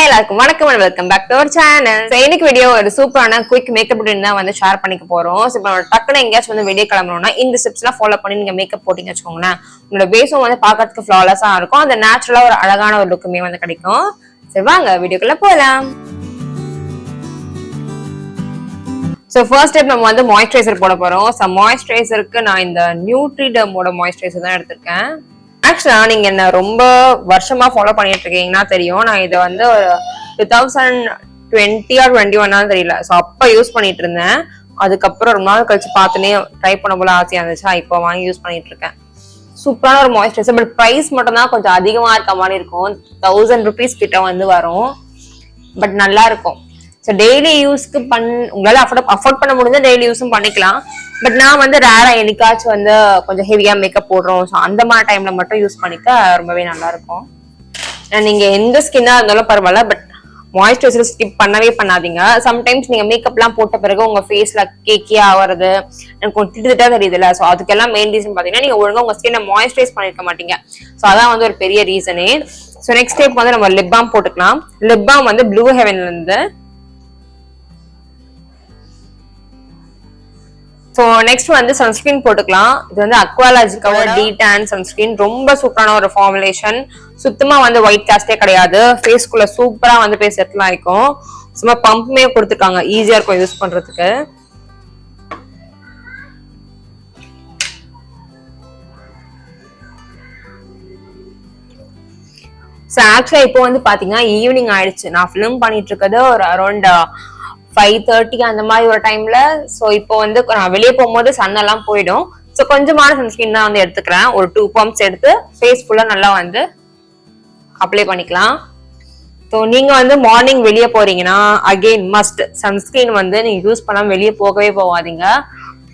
Hi எல்லாருக்கும் வணக்கம் and welcome back to our channel. இன்னைக்கு வீடியோ ஒரு சூப்பரான குயிக் மேக்கப் ரொட்டீன் தான் வந்து ஷேர் பண்ணிக்க போறோம். இப்போ டக்குனு எங்கேயாச்சும் வந்து வெளியே கிளம்பணும்னா இந்த ஸ்டெப்ஸ்லாம் ஃபாலோ பண்ணி நீங்க மேக்கப் போட்டீங்க வச்சுக்கோங்களேன், உங்களோட பேஸும் வந்து பார்க்கறதுக்கு ஃப்ளாலஸா இருக்கும். அந்த நேச்சுரலா ஒரு அழகான ஒரு லுக்குமே வந்து கிடைக்கும். சரி வாங்க வீடியோக்குள்ள போலாம். ஸோ ஃபர்ஸ்ட் ஸ்டெப் நம்ம வந்து மாய்ஸ்சரைசர் போட போறோம். ஸோ மாய்ஸ்சரைசருக்கு நான் இந்த நியூட்ரிடர்மோட மாய்ஸ்சரைசர் தான் எடுத்திருக்கேன். ஆக்சுவலா நீங்க என்ன ரொம்ப வருஷமா ஃபாலோ பண்ணிட்டு இருக்கீங்கன்னா தெரியும், நான் இதை வந்து 2020 or 2021 தெரியல. ஸோ அப்ப யூஸ் பண்ணிட்டு இருந்தேன். அதுக்கப்புறம் ரொம்ப நாள் கழிச்சு பார்த்துனே ட்ரை பண்ண போல ஆசையா இருந்துச்சா இப்போ வாங்கி யூஸ் பண்ணிட்டு இருக்கேன். சூப்பரான ஒரு மாய்ஸ்சரைசர். பட் பிரைஸ் மட்டும் தான் கொஞ்சம் அதிகமா இருக்க மாதிரி இருக்கும். 1000 rupees கிட்ட வந்து வரும். பட் நல்லா இருக்கும். ஸோ டெய்லி யூஸ்க்கு உங்களால அஃபோர்ட் பண்ண முடிஞ்சா டெய்லி யூஸும் பண்ணிக்கலாம். பட் நான் வந்து ரேரா என்னைக்காச்சும் வந்து கொஞ்சம் ஹெவியா மேக்கப் போடுறோம், ஸோ அந்த மாதிரி டைம்ல மட்டும் யூஸ் பண்ணிக்க ரொம்பவே நல்லா இருக்கும். நீங்க எந்த ஸ்கின்னா இருந்தாலும் பரவாயில்ல, பட் மாய்ஸ்சரைசர் ஸ்கிப் பண்ணவே பண்ணாதீங்க. சம்டைம்ஸ் நீங்க மேக்கப் எல்லாம் போட்ட பிறகு உங்க ஃபேஸ்ல கேக்கியா ஆகுறது எனக்கு கொஞ்சம் திட்டா தெரியுது இல்ல. ஸோ அதுக்கெல்லாம் மெயின் ரீசன் பாத்தீங்கன்னா நீங்க ஒழுங்கா உங்க ஸ்கின்னை மாய்ஸ்சரைஸ் பண்ணிருக்க மாட்டீங்க. ஸோ அதான் வந்து ஒரு பெரிய ரீசனே. ஸோ நெக்ஸ்ட் ஸ்டெப் வந்து நம்ம லிப் பாம் போட்டுக்கலாம். லிப் பாம் வந்து ப்ளூ ஹெவன்ல இருந்து. ஸோ நெக்ஸ்ட் வந்து சன்ஸ்கிரீன் போட்டுக்கலாம். இது வந்து அக்வாலாஜிக்காவோட டீடான் சன்ஸ்கிரீன். ரொம்ப சூப்பரான ஒரு ஃபார்முலேஷன். சுத்தமா வந்து ஒயிட் காஸ்டே கிடையாது. ஃபேஸ்க்குள்ள சூப்பரா வந்து ஃபேஸ் செட்டில் ஆயிக்கும். சும்மா பம்புமே கொடுத்துருக்காங்க, ஈஸியா இருக்கும் யூஸ் பண்றதுக்கு. ஸோ ஆக்சுவலா இப்போ வந்து பாத்தீங்கன்னா ஈவினிங் ஆயிடுச்சு. நான் ஃபிலிம் பண்ணிட்டு இருக்கிறது ஒரு அரௌண்ட் 5:30 அந்த மாதிரி ஒரு டைம்ல. ஸோ இப்போ வந்து நான் வெளியே போகும்போது சன் எல்லாம் போயிடும். ஸோ கொஞ்சமான சன்ஸ்கிரீன் தான் வந்து எடுத்துக்கிறேன். ஒரு 2 pumps எடுத்து ஃபேஸ் ஃபுல்லா நல்லா வந்து அப்ளை பண்ணிக்கலாம். ஸோ நீங்க வந்து மார்னிங் வெளியே போறீங்கன்னா அகெயின் மஸ்ட் சன்ஸ்கிரீன் வந்து நீங்க யூஸ் பண்ணாம வெளியே போகவே போகாதீங்க.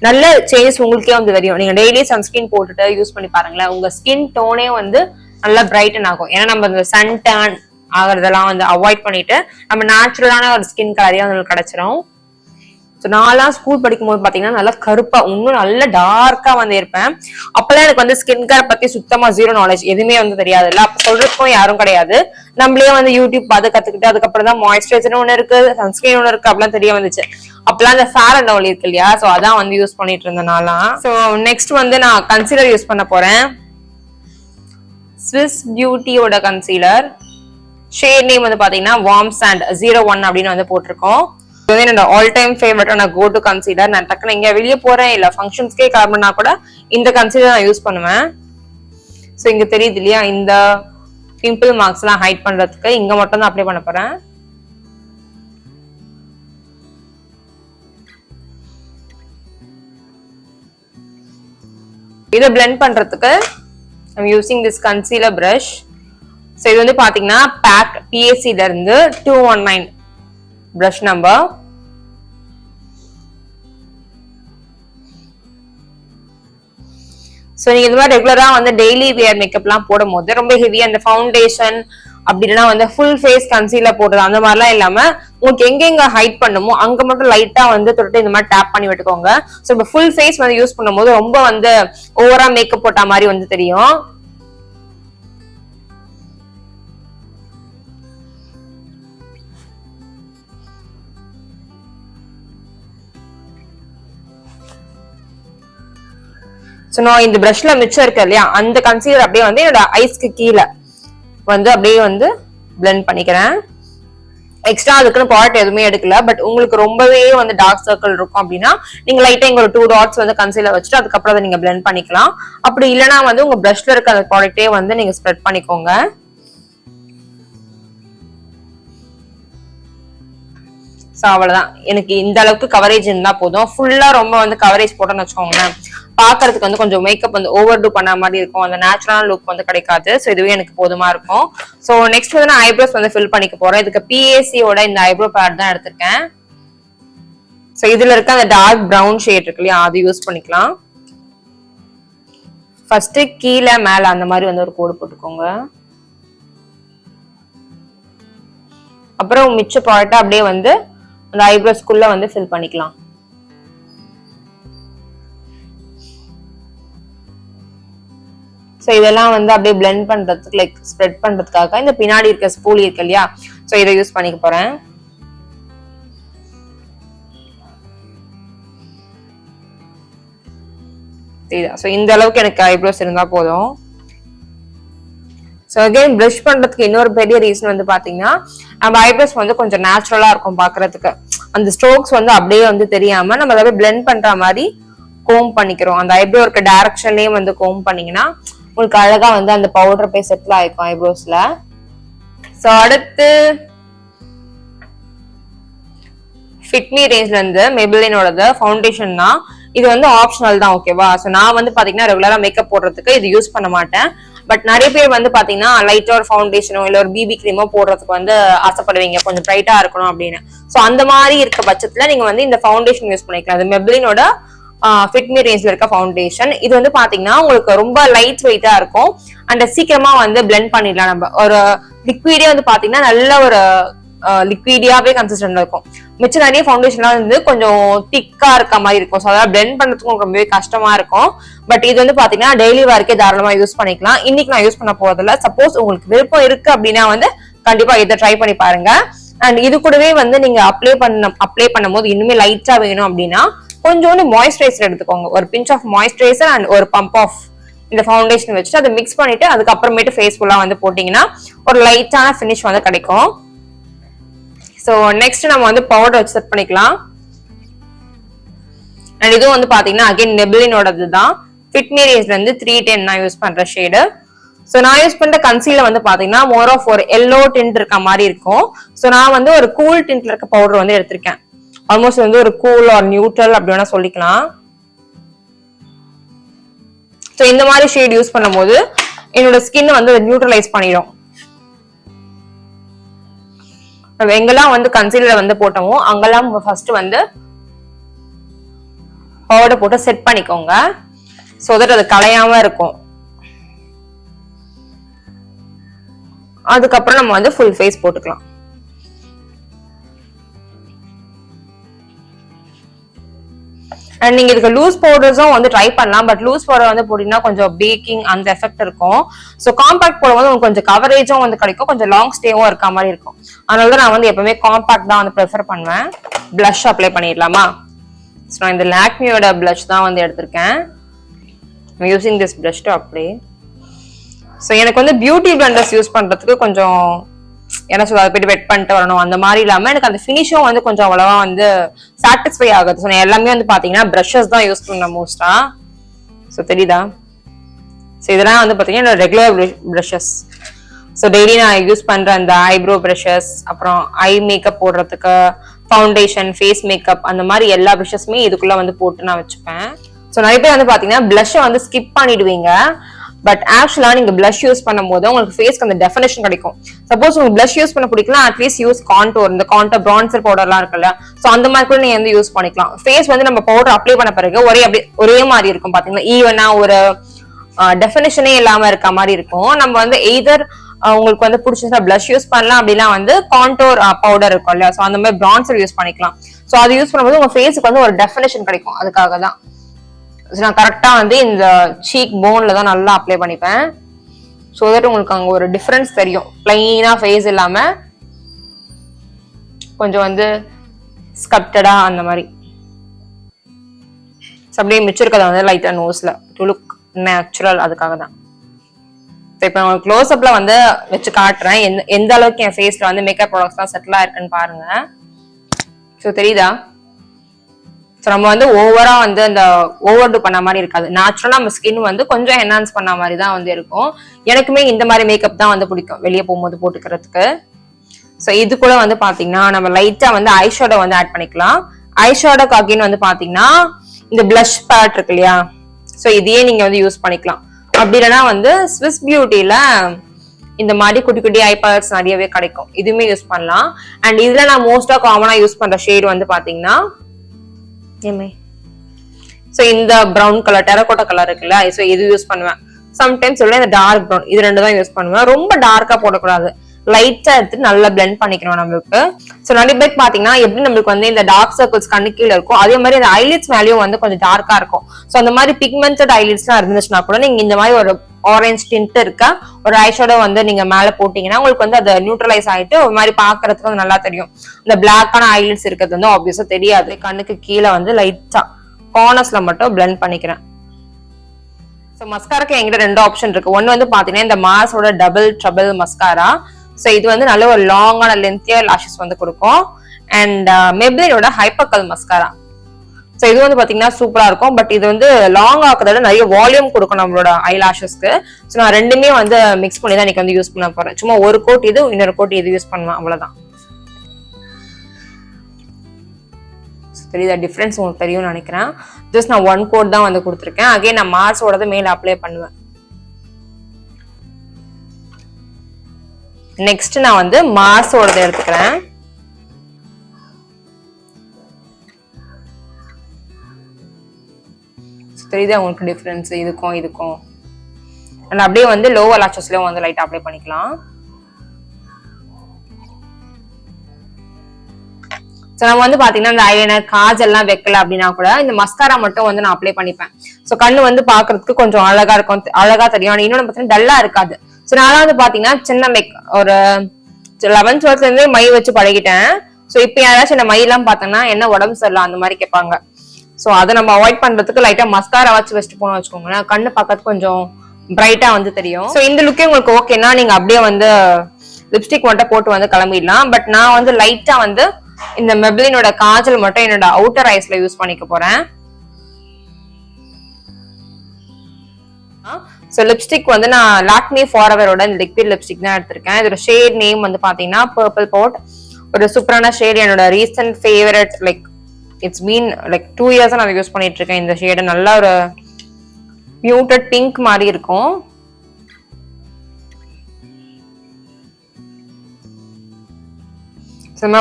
நல்ல சேஞ்சஸ் உங்களுக்கே வந்து தெரியும். நீங்க டெய்லி சன்ஸ்கிரீன் போட்டுட்டு யூஸ் பண்ணி பாருங்களேன், உங்க ஸ்கின் டோனே வந்து நல்லா பிரைட்டன் ஆகும். ஏன்னா நம்ம இந்த சன் டேன் ஆகுறதெல்லாம் வந்து அவாய்ட் பண்ணிட்டு நம்ம நேச்சுரலான ஒரு ஸ்கின் கலரே வந்து கிடைச்சிரும். ஸோ நான்லாம் ஸ்கூல் படிக்கும் போது பாத்தீங்கன்னா நல்லா கருப்பா இன்னும் நல்லா டார்க்கா வந்து இருப்பேன். அப்பெல்லாம் எனக்கு வந்து ஸ்கின் கேர் பத்தி சுத்தமா ஜீரோ நாலேஜ், எதுவுமே வந்து தெரியாது இல்ல. அப்ப சொல்றதுக்கும் யாரும் கிடையாது. நம்மளே வந்து யூடியூப் பார்த்து கத்துக்கிட்டு அதுக்கப்புறம் தான் மாய்ஸ்சரைசர் ஒண்ணு இருக்கு, சன்ஸ்கிரீன் ஒண்ணு இருக்கு அப்படிலாம் தெரிய வந்துச்சு. அப்பெல்லாம் அந்த ஃபேர் அண்ட் லவ்லி இருக்கு இல்லையா, ஸோ அதான் வந்து யூஸ் பண்ணிட்டு இருந்தேனாலாம். ஸோ நெக்ஸ்ட் வந்து நான் கன்சீலர் யூஸ் பண்ண போறேன். ஸ்விஸ் பியூட்டியோட கன்சீலர். ஷேட் நேம் வந்து பாத்தீங்கன்னா வார்ம் சாண்ட் 01 அப்படின்னு வந்து போட்டிருக்கோம். இது வந்து என்னோட ஆல் டைம் ஃபேவரட்டான கோ டு கன்சீலர். நான் டக்குனு எங்க வெளியே போறேன் இல்ல ஃபங்க்ஷன்ஸ்க்கே கிளம்புனா கூட இந்த கன்சீலர் நான் யூஸ் பண்ணுவேன். ஸோ இங்க தெரியுது இல்லையா, இந்த பிம்பிள் மார்க்ஸ் எல்லாம் ஹைட் பண்றதுக்கு இங்க மட்டும் தான் அப்ளை பண்ண போறேன். இதை பிளெண்ட் பண்றதுக்கு I'm using this concealer brush. So இது வந்து பாத்தீங்கன்னா பேக் PACல இருந்து 219 brush number. ஸோ நீங்க இந்த மாதிரி ரெகுலரா வந்து டெய்லி வியர் மேக்கப்லாம் போடும் போது ரொம்ப ஹெவியா அந்த ஃபவுண்டேஷன் அப்படி இல்லைன்னா வந்து ஃபுல் ஃபேஸ் கன்சீலர் போடுறது அந்த மாதிரிலாம் இல்லாம உங்களுக்கு எங்க ஹைட் பண்ணுமோ அங்க மட்டும் லைட்டா வந்து தொட்டு இந்த மாதிரி டேப் பண்ணி விட்டுக்கோங்க. ஸோ இப்போ ஃபுல் ஃபேஸ் வந்து யூஸ் பண்ணும்போது ரொம்ப வந்து ஓவரா மேக்கப் போட்ட மாதிரி வந்து தெரியும். ஸோ நான் இந்த பிரஷ்ல மிச்சம் இருக்கு இல்லையா, அந்த கன்சீலர் அப்படியே வந்து என்னோட ஐஸ்க்கு கீழே வந்து அப்படியே வந்து பிளெண்ட் பண்ணிக்கிறேன். எக்ஸ்ட்ரா அதுக்குன்னு ப்ராடக்ட் எதுவுமே எடுக்கல. பட் உங்களுக்கு ரொம்பவே வந்து டார்க் சர்க்கிள் இருக்கும் அப்படின்னா நீங்க லைட்டா இங்க ஒரு 2 dots வந்து கன்சீலர் வச்சுட்டு அதுக்கப்புறம் அதை நீங்க பிளெண்ட் பண்ணிக்கலாம். அப்படி இல்லைன்னா வந்து உங்க பிரஷ்ல இருக்க அந்த ப்ராடக்டே வந்து நீங்க ஸ்ப்ரெட் பண்ணிக்கோங்க. ஸோ அவ்வளவுதான். எனக்கு இந்த அளவுக்கு கவரேஜ் இருந்தா போதும். ஃபுல்லா ரொம்ப வந்து கவரேஜ் போட்டோன்னு வச்சுக்கோங்களேன், பாக்குறதுக்கு வந்து கொஞ்சம் மேக்கப் வந்து ஓவர் டூ பண்ண மாதிரி இருக்கும். அந்த நேச்சுரல் லுக் வந்து கிடைக்காது. ஸோ இதுவே எனக்கு போதுமா இருக்கும். ஸோ நெக்ஸ்ட் வந்து நான் ஐப்ரோஸ் வந்து ஃபில் பண்ணிக்க போறேன். இதுக்கு PACயோட இந்த ஐப்ரோ பேட் தான் எடுத்திருக்கேன். ஸோ இதுல இருக்க அந்த டார்க் ப்ரௌன் ஷேட் இருக்கு இல்லையா, அது யூஸ் பண்ணிக்கலாம். ஃபர்ஸ்ட் கீழே மேல அந்த மாதிரி வந்து ஒரு கோடு போட்டுக்கோங்க. அப்புறம் மிச்ச ப்ராடக்ட் அப்படியே வந்து அந்த ஐப்ரோஸ்க்குள்ள வந்து ஃபில் பண்ணிக்கலாம். ஸோ இதெல்லாம் வந்து அப்படியே பிளெண்ட் பண்றதுக்கு லைக் ஸ்ப்ரெட் பண்றதுக்காக இந்த பின்னாடி இருக்க ஸ்பூலி இருக்கு இல்லையா, ஸோ இதை யூஸ் பண்ணிக்க போறேன். ஸோ இந்த அளவுக்கு எனக்கு ஐப்ரோஸ் இருந்தா போதும். ஸோ அகைன் ப்ரஷ் பண்றதுக்கு இன்னொரு பெரிய ரீசன் வந்து பாத்தீங்கன்னா நம்ம ஐப்ரோஸ் வந்து கொஞ்சம் நேச்சுரலா இருக்கும் பாக்குறதுக்கு. அந்த ஸ்ட்ரோக்ஸ் வந்து அப்படியே வந்து தெரியாம நம்ம அதை பிளெண்ட் பண்ற மாதிரி கோம் பண்ணிக்கிறோம். அந்த ஐப்ரோ இருக்க டைரக்ஷன்லயே வந்து கோம் பண்ணீங்கன்னா உங்களுக்கு அழகா வந்து அந்த பவுடர் போய் செட்டில் ஆயிக்கும் ஐப்ரோஸ்ல. ஸோ அடுத்து ஃபிட்மி ரேஞ்ச்ல இருந்து மெபிலினோட ஃபவுண்டேஷன் தான். இது வந்து ஆப்ஷனல் தான், ஓகேவா? ஸோ நான் வந்து பாத்தீங்கன்னா ரெகுலரா மேக்கப் போடுறதுக்கு இது யூஸ் பண்ண மாட்டேன். பட் நிறைய பேர் வந்து பாத்தீங்கன்னா லைட்டா ஒரு ஃபவுண்டேஷனோ இல்ல ஒரு பிபி கிரீமோ போடுறதுக்கு வந்து ஆசைப்படுவீங்க, கொஞ்சம் பிரைட்டா இருக்கணும் அப்படின்னு. ஸோ அந்த மாதிரி இருக்க பட்சத்துல நீங்க வந்து இந்த ஃபவுண்டேஷன் யூஸ் பண்ணிக்கலாம். அது மெபிலினோட ஃபிட்மி ரேஞ்ச்ல இருக்க ஃபவுண்டேஷன். இது வந்து பாத்தீங்கன்னா உங்களுக்கு ரொம்ப லைட் வெயிட்டா இருக்கும் அண்ட் சீக்கிரமா வந்து பிளெண்ட் பண்ணிடலாம். நம்ம ஒரு லிக்விடே வந்து பாத்தீங்கன்னா நல்ல ஒரு லிக்விடியாவே கன்சிஸ்டன்டா இருக்கும். மிச்சம் நிறைய ஃபவுண்டேஷன்லாம் வந்து கொஞ்சம் திக்கா இருக்க மாதிரி இருக்கும். ஸோ அதெல்லாம் பிளெண்ட் பண்றதுக்கும் ரொம்பவே கஷ்டமா இருக்கும். பட் இது வந்து பாத்தீங்கன்னா டெய்லி வேர்க்கே தாராளமா யூஸ் பண்ணிக்கலாம். இன்னைக்கு நான் யூஸ் பண்ண போறதில்ல. சப்போஸ் உங்களுக்கு விருப்பம் இருக்கு அப்படின்னா வந்து கண்டிப்பா இதை ட்ரை பண்ணி பாருங்க. அண்ட் இது கூடவே வந்து நீங்க அப்ளை பண்ணும் போது இன்னுமே லைட்டா வேணும் அப்படின்னா கொஞ்சோண்டு மாய்ஸ்சரைசர் எடுத்துக்கோங்க. ஒரு பிஞ்ச் ஆஃப் மாய்ஸ்சரைசர் அண்ட் ஒரு பம்ப் ஆஃப் இந்த ஃபவுண்டேஷன் வச்சுட்டு அதை மிக்ஸ் பண்ணிட்டு அதுக்கப்புறமேட்டு ஃபேஸ் ஃபுல்லா வந்து போட்டீங்கன்னா ஒரு லைட்டான ஃபினிஷ் வந்து கிடைக்கும். ஸோ நெக்ஸ்ட் நம்ம வந்து பவுடர் வச்சு செட் பண்ணிக்கலாம். அண்ட் இதுவும் வந்து பாத்தீங்கன்னா அகைன் மெபிலினோடது தான். ஃபிட்மி ரேஞ்ச்ல இருந்து 310 நான் யூஸ் பண்ற ஷேடு. ஸோ நான் யூஸ் பண்ற கன்சீலர் வந்து பாத்தீங்கன்னா மோர் ஆஃப் ஒரு எல்லோ டிண்ட் இருக்க மாதிரி இருக்கும். ஸோ நான் வந்து ஒரு கூல் டிண்ட்ல இருக்க பவுடர் வந்து எடுத்திருக்கேன். ஆல்மோஸ்ட் வந்து ஒரு கூல் ஆர் நியூட்ரல் அப்படி வேணா சொல்லிக்கலாம். ஸோ இந்த மாதிரி ஷேட் யூஸ் பண்ணும்போது என்னோட ஸ்கின் வந்து நியூட்ரலைஸ் பண்ணிடும். எங்கெல்லாம் வந்து கன்சீலர் வந்து போட்டோமோ அங்கெல்லாம் ஃபர்ஸ்ட் வந்து பவுடர் போட்டு செட் பண்ணிக்கோங்க. சோ தட் அது கலையாம இருக்கும். அதுக்கப்புறம் நம்ம வந்து ஃபுல் ஃபேஸ் போட்டுக்கலாம். அண்ட் நீங்க இதுக்கு லூஸ் பவுடர்ஸும் வந்து ட்ரை பண்ணலாம். பட் லூஸ் பவுடர் வந்து போட்டீங்கன்னா கொஞ்சம் பேக்கிங் அந்த எஃபெக்ட் இருக்கும். ஸோ காம்பாக்ட் போடும்போது உங்களுக்கு கொஞ்சம் கவரேஜும் வந்து கிடைக்கும், கொஞ்சம் லாங் ஸ்டேவும் இருக்க மாதிரி இருக்கும். அதனால தான் நான் வந்து எப்பவுமே காம்பாக்ட் தான் வந்து ப்ரிஃபர் பண்ணுவேன். பிளஷ் அப்ளை பண்ணிடலாமா? ஸோ நான் இந்த லாக்மியோட பிளஷ் தான் வந்து எடுத்திருக்கேன். Using this blush to apply. So எனக்கு வந்து பியூட்டி பிளண்டர்ஸ் யூஸ் பண்றதுக்கு கொஞ்சம் என்ன சொல்ல அதை போயிட்டு வெட் பண்ணிட்டு வரணும் அந்த மாதிரி இல்லாம எனக்கு அந்த ஃபினிஷும் வந்து கொஞ்சம் அவ்வளவா வந்து சாட்டிஸ்ஃபை ஆகுது. ஸோ எல்லாமே வந்து பாத்தீங்கன்னா ப்ரஷஸ் தான் யூஸ் பண்ணேன் மோஸ்டா. ஸோ தெரியுதா? ஸோ இதெல்லாம் வந்து பாத்தீங்கன்னா ரெகுலர் ப்ரஷஸ். ஸோ டெய்லி நான் யூஸ் பண்ற அந்த ஐப்ரோ ப்ரஷஸ், அப்புறம் ஐ மேக்கப் போடுறதுக்கு, ஃபவுண்டேஷன், ஃபேஸ் மேக்கப் அந்த மாதிரி எல்லா ப்ரஷஸுமே இதுக்குள்ள வந்து போட்டு நான் வச்சுப்பேன். ஸோ நிறைய பேர் வந்து பாத்தீங்கன்னா பிளஷை வந்து ஸ்கிப் பண்ணிடுவீங்க. பட் ஆக்சுவலா நீங்க பிளஷ் யூஸ் பண்ணும்போது உங்களுக்கு ஃபேஸ்க்கு அந்த டெஃபினேஷன் கிடைக்கும். சப்போஸ் உங்களுக்கு பிளஷ் யூஸ் பண்ண பிடிக்கலாம், அட்லீஸ்ட் யூஸ் கான்டோர், இந்த கான்டோர் பிரான்சர் பவுடர்லாம் இருக்குல்ல, சோ அந்த மாதிரி கூட நீங்க வந்து யூஸ் பண்ணிக்கலாம். ஃபேஸ் வந்து நம்ம பவுடர் அப்ளை பண்ண பிறகு ஒரே மாதிரி இருக்கும் பாத்தீங்களா, ஈவனா ஒரு டெஃபினேஷனே இல்லாம இருக்க மாதிரி இருக்கும். நம்ம வந்து எய்தர் உங்களுக்கு வந்து பிடிச்சா பிளஷ் யூஸ் பண்ணலாம், அப்படின்னா வந்து கான்டோர் பவுடர் இருக்கும் இல்லையா, சோ அந்த மாதிரி பிரான்சர் யூஸ் பண்ணிக்கலாம். சோ அது யூஸ் பண்ணும்போது உங்க ஃபேஸுக்கு வந்து ஒரு டெஃபினேஷன் கிடைக்கும். அதுக்காக தான் நான் கரெக்டா வந்து இந்த சீக் போன்ல தான் நல்லா அப்ளை பண்ணிப்பேன். சோ தட் உங்களுக்கு அங்க ஒரு டிஃபரன்ஸ் தெரியும். பிளைனா ஃபேஸ் இல்லாம கொஞ்சம் வந்து ஸ்கல்ப்டடா அந்த மாதிரி. அப்படியே மிச்சிருக்கத வந்து லைட்டா நோஸ்ல டு லுக் நேச்சுரல், அதுக்காக தான். இப்ப நான் க்ளோஸ் அப்ல வந்து வச்சு காட்டுறேன் எந்த அளவுக்கு என் ஃபேஸ்ல வந்து மேக்கப் ப்ராடக்ட்ஸ் எல்லாம் செட்டில் ஆயிருக்குன்னு பாருங்க. சோ தெரியுதா? ஸோ நம்ம வந்து ஓவரா வந்து அந்த ஓவர் டூ பண்ண மாதிரி இருக்காது. நேச்சுரலா நம்ம ஸ்கின் வந்து கொஞ்சம் என்ஹான்ஸ் பண்ண மாதிரி தான் வந்து இருக்கும். எனக்குமே இந்த மாதிரி மேக்கப் தான் வந்து பிடிக்கும் வெளியே போகும்போது போட்டுக்கிறதுக்கு. ஸோ இது கூட வந்து பாத்தீங்கன்னா நம்ம லைட்டா வந்து ஐஷேடோ வந்து ஆட் பண்ணிக்கலாம். ஐஷேடோக்கு அகைன் வந்து பாத்தீங்கன்னா இந்த பிளஷ் பேலட் இருக்கு இல்லையா, ஸோ இதையே நீங்க வந்து யூஸ் பண்ணிக்கலாம். அப்படி இல்லைன்னா வந்து ஸ்விஸ் பியூட்டில இந்த மாதிரி குட்டி குட்டி ஐ பேலட்ஸ் நிறையவே கிடைக்கும், இதுவுமே யூஸ் பண்ணலாம். அண்ட் இதுல நான் மோஸ்டா காமனா யூஸ் பண்ற ஷேட் வந்து பாத்தீங்கன்னா சோ இந்த பிரவுன் கலர், டெரகோட்டா கலர் இருக்குல்ல, சோ இது யூஸ் பண்ணுவேன். சம்டைம்ஸ் இந்த டார்க் பிரவுன், இது ரெண்டு தான் யூஸ் பண்ணுவேன். ரொம்ப டார்க்கா போடக்கூடாது, லைட்டா எடுத்து நல்லா பிளெண்ட் பண்ணிக்கணும் நம்மளுக்கு. சோ நிறைய பேருக்கு பாத்தீங்கன்னா எப்படி நம்மளுக்கு வந்து இந்த டார்க் சர்க்கிள்ஸ் கண்ணு கீழே இருக்கும், அதே மாதிரி அந்த ஐலிட்ஸ் மேலேயும் வந்து கொஞ்சம் டார்க்கா இருக்கும். சோ அந்த மாதிரி பிக்மெண்டட் ஐலிட்ஸ் எல்லாம் இருந்துச்சுன்னா கூட நீங்க இந்த மாதிரி ஒரு ஆரஞ்சு டிண்ட் இருக்க ஒரு ஐஷேடோ வந்து நீங்க மேல போட்டீங்கன்னா உங்களுக்கு வந்து அது நியூட்ரலைஸ் ஆயிட்டு ஒரு மாதிரி பாக்குறதுக்கு வந்து நல்லா தெரியும். இந்த பிளாக்கான ஐலிட்ஸ் இருக்கிறது வந்து ஆப்வியஸா தெரியாது. கண்ணுக்கு கீழே வந்து லைட்டா கார்னர்ஸ்ல மட்டும் பிளெண்ட் பண்ணிக்கிறேன். ஸோ மஸ்காராக்கு என்கிட்ட 2 ஆப்ஷன் இருக்கு. ஒன்னு வந்து பாத்தீங்கன்னா இந்த மார்ஸோட டபுள் ட்ரபிள் மஸ்காரா. ஸோ இது வந்து நல்ல ஒரு லாங்கான லென்த்தியா லாஷஸ் வந்து கொடுக்கும். அண்ட் மெப்ளினோட ஹைப்பர்கல் மஸ்காரா. ஸோ இது வந்து பாத்தீங்கன்னா சூப்பரா இருக்கும். பட் இது வந்து லாங் ஆக்குறத நிறைய வால்யூம் கொடுக்கும் நம்மளோட ஐ லாஷஸ்க்கு. ஸோ நான் ரெண்டுமே வந்து மிக்ஸ் பண்ணி தான் இன்னைக்கு வந்து யூஸ் பண்ண போறேன். சும்மா ஒரு கோட் இது, இன்னொரு கோட் இது யூஸ் பண்ணுவேன், அவ்வளவுதான். தெரியுதா டிஃபரன்ஸ் உங்களுக்கு தெரியும்னு நினைக்கிறேன். ஜஸ்ட் நான் 1 கோட் தான் வந்து கொடுத்துருக்கேன். அகைன் நான் மார்ஸோடது மேல அப்ளை பண்ணுவேன். நெக்ஸ்ட் நான் வந்து மார்ஸோடது எடுத்துக்கிறேன். தெரியுதா உங்களுக்கு டிஃபரன்ஸ் இதுக்கும் அண்ட் அப்படியே வந்து லோவர் லாஷஸ்லயும் வந்து லைட்டா அப்ளை பண்ணிக்கலாம். ஸோ நம்ம வந்து பாத்தீங்கன்னா இந்த ஐலைனர் காஜல் எல்லாம் வைக்கல அப்படின்னா கூட இந்த மஸ்காரா மட்டும் வந்து நான் அப்ளை பண்ணிப்பேன். ஸோ கண்ணு வந்து பாக்குறதுக்கு கொஞ்சம் அழகா இருக்கும், அழகா தெரியும். ஆனா இன்னொன்னு பாத்தீங்கன்னா டல்லா இருக்காது. ஸோ நான் வந்து பாத்தீங்கன்னா சின்ன லைக் ஒரு 11th 12th இருந்தே மை வச்சு பழகிட்டேன். ஸோ இப்போ யாராச்சும் இந்த மை எல்லாம் பாத்தோம்னா என்ன உடம்பு சரியில்லை அந்த மாதிரி கேட்பாங்க. ஸோ அதை நம்ம அவாய்ட் பண்றதுக்கு லைட்டா மஸ்காரா வச்சுட்டு போனோம் வச்சுக்கோங்களேன், கண்ணு பார்க்கறதுக்கு கொஞ்சம் பிரைட்டா வந்து தெரியும். ஸோ இந்த லுக்கே உங்களுக்கு ஓகேன்னா நீங்க அப்படியே வந்து லிப்ஸ்டிக் மட்டும் போட்டு வந்து கிளம்பிடலாம். பட் நான் வந்து லைட்டா வந்து இந்த மெப்ளினோட காஜல் மட்டும் என்னோட அவுட்டர் ஐஸ்ல யூஸ் பண்ணிக்க போறேன். ஸோ லிப்ஸ்டிக் வந்து நான் லாக்மே ஃபார்எவரோட இந்த லிக்விட் லிப்ஸ்டிக் தான் எடுத்திருக்கேன். இதோட ஷேட் நேம் வந்து பாத்தீங்கன்னா பர்பிள் போட். ஒரு சூப்பரான ஷேட், என்னோட recent favourite. Like it's been like 2 years நான் யூஸ் பண்ணிட்டு இருக்கேன். இந்த ஷேடு நல்ல ஒரு மியூட்டட் பிங்க் மாதிரி இருக்கும்.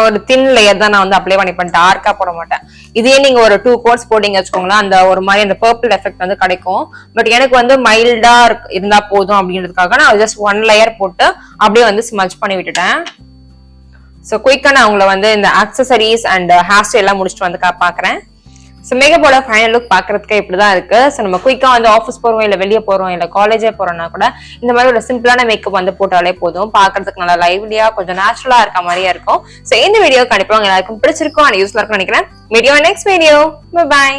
ஒரு தின் லேயர் தான் நான் வந்து அப்ளை பண்ணிப்பேன், டார்க்கா போட மாட்டேன். இதே நீங்க ஒரு 2 கோட்ஸ் போட்டீங்க வச்சுக்கோங்களேன், அந்த ஒரு மாதிரி அந்த பர்பிள் எஃபெக்ட் வந்து கிடைக்கும். பட் எனக்கு வந்து மைல்டா இருந்தா போதும் அப்படின்றதுக்காக நான் ஜஸ்ட் 1 லேயர் போட்டு அப்படியே வந்து ஸ்மட்ச் பண்ணி விட்டுட்டேன். ஸோ குயிக்கா நான் உங்களை வந்து இந்த ஆக்சசரிஸ் அண்ட் ஹேர் ஸ்டைல் எல்லாம் முடிச்சுட்டு வந்து பாக்குறேன். ஸோ மேக்கப்போட ஃபைனல் லுக் பாக்குறதுக்கு இப்படிதான் இருக்கு. ஸோ நம்ம குயிக்கா வந்து ஆஃபீஸ் போறோம், இல்ல வெளியே போறோம், இல்ல காலேஜே போறோம்னா கூட இந்த மாதிரி ஒரு சிம்பிளான மேக்கப் வந்து போட்டாலே போதும். பாக்குறதுக்கு நல்லா லைவ்லியா கொஞ்சம் நேச்சுரலா இருக்க மாதிரியா இருக்கும். ஸோ இந்த வீடியோ கண்டிப்பா எல்லாருக்கும் பிடிச்சிருக்கும் அண்ட் யூஸ்ஃபுல்லா இருக்கும்னு நினைக்கிறேன். Video next video, by.